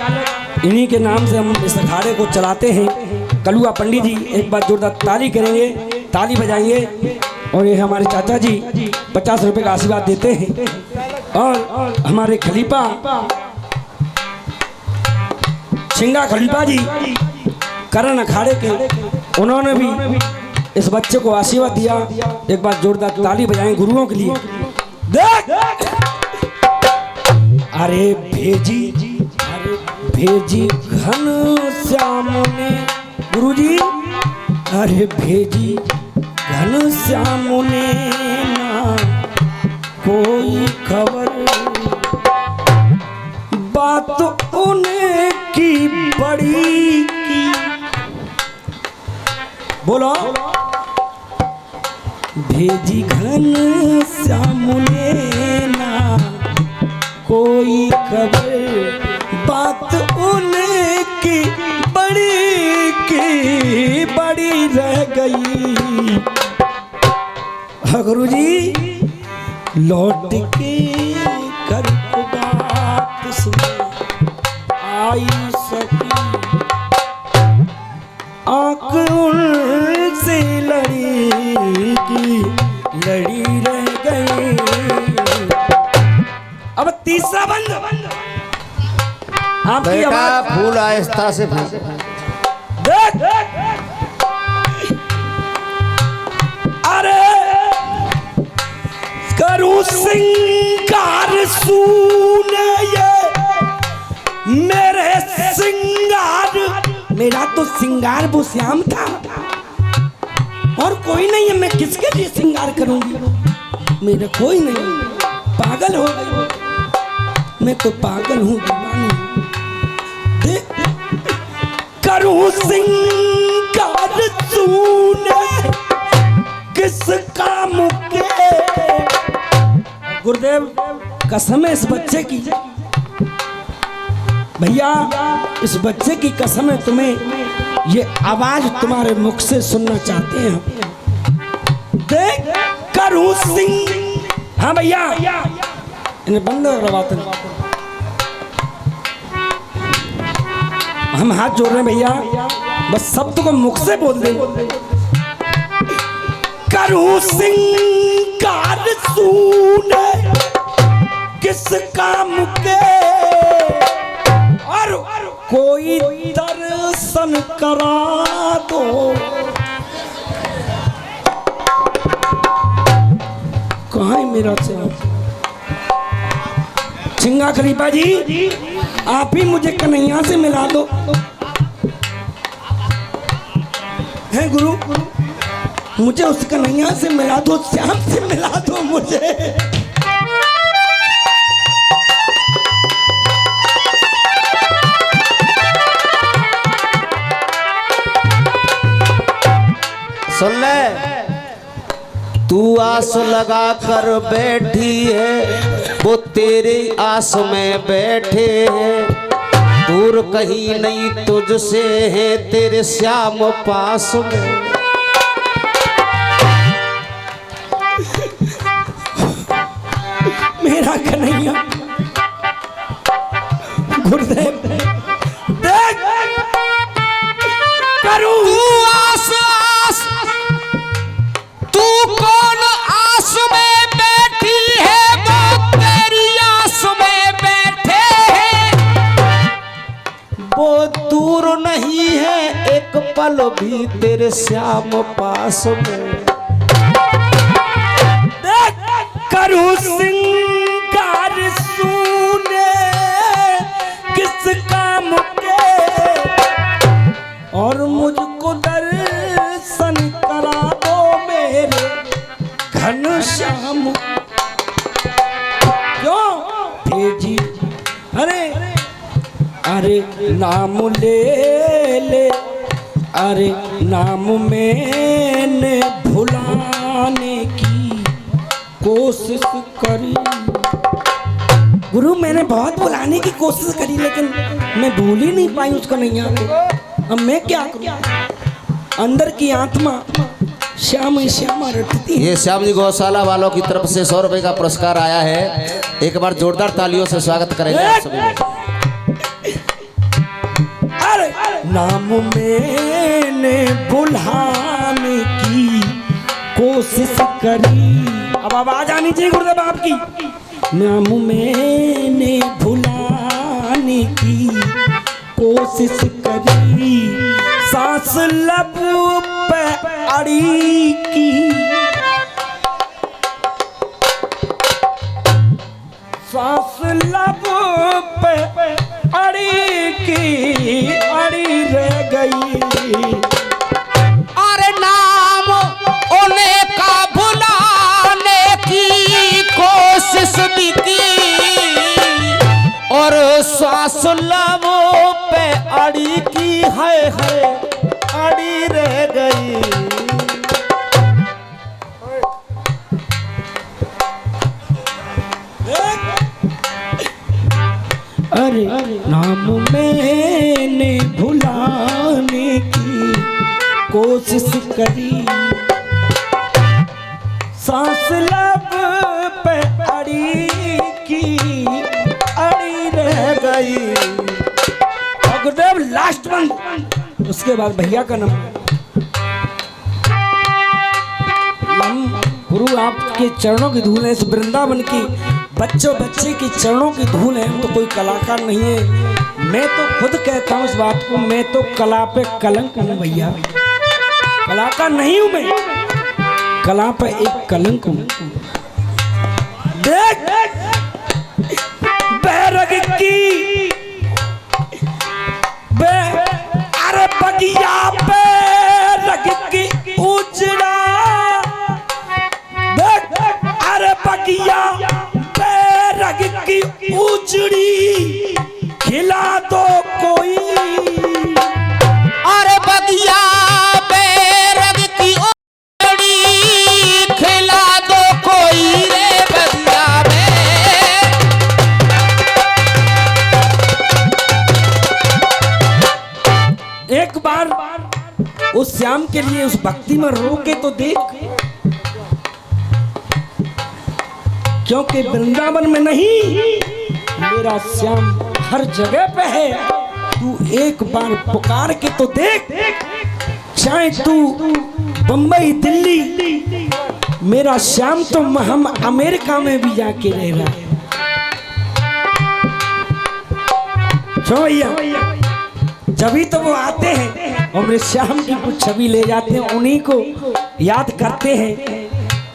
इन्हीं के नाम से हम इस अखाड़े को चलाते हैं। कलुआ पंडित जी एक बार जोरदार ताली करेंगे, ताली बजाएंगे। और ये हमारे चाचा जी 50 रुपए का आशीर्वाद देते हैं। और हमारे खलीफा सिंगा खलीफा जी करण अखाड़े के, उन्होंने भी इस बच्चे को आशीर्वाद दिया। एक बार जोरदार ताली बजाएं गुरुओं के लिए। देख अरे भेजी घन श्याम ने गुरुजी अरे भेजी घन श्याम ने ना कोई खबर। बात उनकी बड़ी की बोलो भेजी घन श्याम ने ना कोई खबर। बात उनकी बड़ी की बड़ी रह गई। गुरुजी लौट के कर वापस आई सकी, आंख उनसे लड़ी की लड़ी रह गई। अब तीसरा बंद आपकी बेटा आवाज फूल आहिस्ता से फूल। देख अरे करूं सिंगार सुने ये मेरे सिंगार। मेरा तो सिंगार वो श्याम था और कोई नहीं है, मैं किसके लिए सिंगार करूंगी। मेरा कोई नहीं, पागल हो गई मैं तो पागल हूँ दीवानी। करूँ सिंगार तूने किस काम के। गुरुदेव कसम है इस बच्चे की, भैया इस बच्चे की कसम है, तुम्हें ये आवाज तुम्हारे मुख से सुनना चाहते हैं। देख करूँ सिंह, हाँ भैया इन्हें बंद करवाते हैं। हम हाथ जोड़ रहे हैं भैया, बस शब्द को मुख से बोल दे। करूँ सिंगार तूने किस काम के, और कोई दर्शन करा दो। कहाँ है मेरा चिंगा खलीफा जी, आप ही मुझे कन्हैया से मिला दो। है गुरु, मुझे उस कन्हैया से मिला दो, श्याम से मिला दो मुझे। सुन ले, तू आस लगा कर बैठी है, वो तेरी आस में बैठे हैं। दूर कहीं नहीं तुझसे है तेरे श्याम पास में। मेरा कन्हैया गुरुदेव देख करूं आस आस, तू कौन आस में बैठी है, वो तेरी आस में बैठे हैं। वो दूर नहीं है एक पल भी तेरे श्याम पास में। करूं सिंगार सूने किस काम के, और मुझको दर्शन करा दो मेरे घनश्याम। क्यों भेजी, अरे अरे नाम ले ले, अरे नाम मैंने भुलाने की कोशिश करी। गुरु मैंने बहुत बुलाने की कोशिश करी, लेकिन मैं भूल ही नहीं पाई उसको नहीं को। अब मैं क्या करूं, अंदर की आत्मा श्याम श्यामा रटती है। ये श्याम जी गौशाला वालों की तरफ से 100 रुपए का पुरस्कार आया है, एक बार जोरदार तालियों से स्वागत करेंगे आप सभी लोग। अरे नाम मैंने बुलाने की कोशिश करी। अब आवाज आनी चाहिए गुरुदेव आपकी। नाम मैंने भुलाने की कोशिश करी, सांस लब पे अड़ी की, सांस लब पे अड़ी की, अड़ी रह गई। अरे नाम उन्हें का भुलाने की कोशिश भी की, और श्वास लबों पे अड़ी की है अड़ी रह गई। अरे नाम मैंने भुलाने की कोशिश करी, सांस लब पे अड़ी की, अड़ी रह गई। और गुरुदेव लास्ट वन, उसके बाद भैया का नंबर। गुरु आपके चरणों की धूल है, इस वृंदावन की बच्चों बच्चे की चरणों की धूल है, तो कोई कलाकार नहीं है। मैं तो खुद कहता हूँ इस बात को, मैं तो कला पे कलंक हूँ भैया। कलाकार नहीं हूँ मैं, कला पे एक कलंक हूँ। देख बैरग की अरे बगिया पे रग की उजड़ा, देख अरे उस श्याम के लिए उस भक्ति में रो के तो देख, क्योंकि वृंदावन में नहीं, मेरा श्याम हर जगह पे है। तू एक बार पुकार के तो देख, चाहे तू बंबई दिल्ली, मेरा श्याम तो हम अमेरिका में भी जाके रह रहा है। भैया जभी तो वो आते हैं और मेरे श्याम की कुछ छवि ले जाते हैं, उन्हीं को याद करते हैं,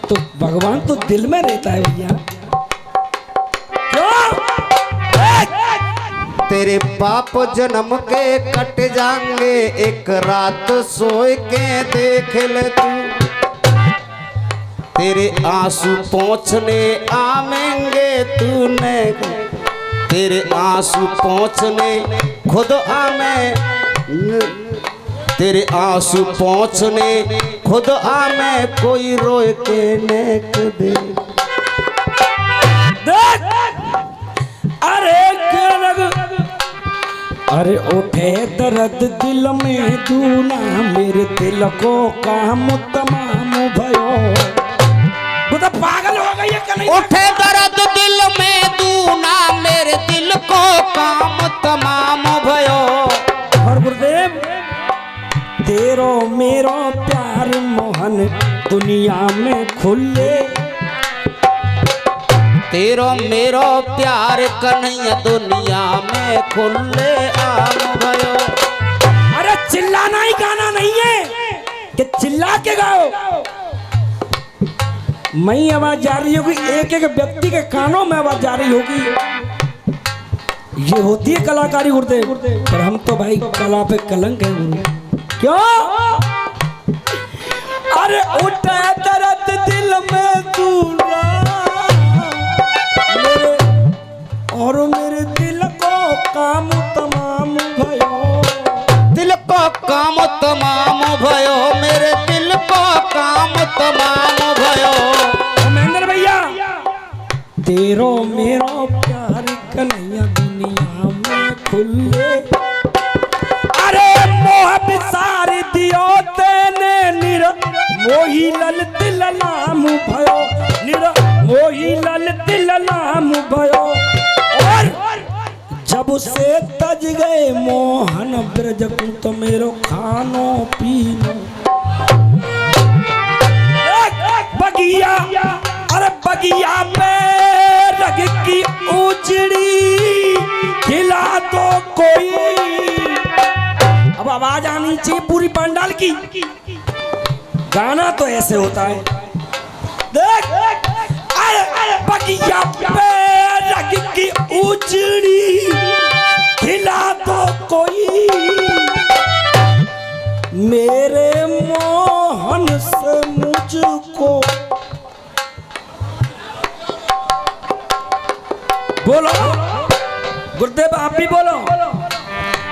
तो भगवान तो दिल में रहता है भैया। तेरे पाप जन्म के कट जाएंगे, एक रात सोए के देख ले तू। तेरे आंसू पोंछने आवेंगे तूने, तेरे आंसू पोंछने खुद आमे, तेरे आंसू पोंछने खुद आमे, कोई रोए के नेक दे। अरे उठे दर्द दिल में दूना, मेरे दिल को काम तमाम भयो। वो तो पागल हो गई है कन्हैया। उठे दर्द दिल में दूना, मेरे दिल को काम तमाम भयो। और गुरुदेव तेरो मेरो प्यार मोहन दुनिया में खुले, तेरो मेरो प्यार कन्हैया दुनिया में खुले आम भयो। अरे चिल्लाना ही गाना नहीं है कि चिल्ला के गाओ। मई आवाज जा रही होगी, एक एक व्यक्ति के कानों में आवाज जा रही होगी। ये होती है कलाकारी गुरुदेव, पर हम तो भाई कला पे कलंक है गुरु। क्यों? अरे उठे दर्द दिल में दूना, और मेरे दिल को काम तमाम भयो। दिल को काम तमाम भयो, मेरे दिल को काम तमाम भयो। महेंद्र भैया तेरो मेरो प्यार कन्हैया दुनिया में खुले। अरे मोह बिसार दियो तेने निर मोही लल दिल नाम भयो, निर मोही लल दिल नाम भयो। और जब से तज गए मोहन ब्रज को तो मेरो खानो पीनो। बगिया अरे बगिया पे रग की उजड़ी खिला दो कोई। अब आवाज आनी चाहिए पूरी पंडाल की। गाना तो ऐसे होता है, देख अरे बगिया पे रग की उजड़ी खिला दो कोई, मेरे मोहन से मुझको। बोलो गुरुदेव आप भी बोलो।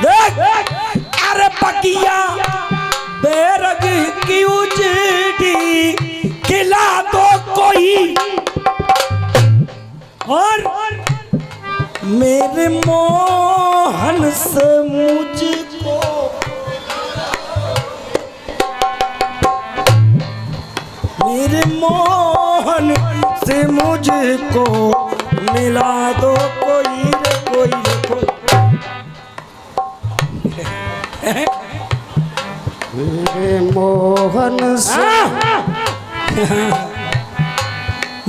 देख अरे बगिया बेरग की उजड़ी खिला दो कोई, और मेरे मोहन से मुझको। मेरे मोहन से मुझको मिला दो कोई रे कोई रे कोई। मेरे मोहन से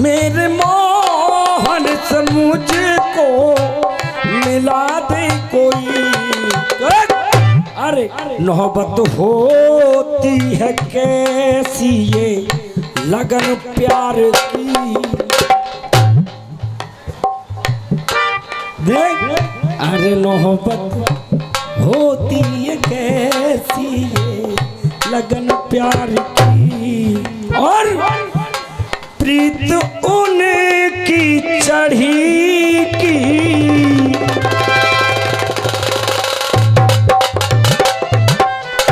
मेरे मोहन से मुझको मिला दे कोई। अरे मोहब्बत होती है कैसी ये लगन प्यार की। देख अरे मोहब्बत होती है कैसी ये लगन प्यार की, और प्रीत उनकी चढ़ी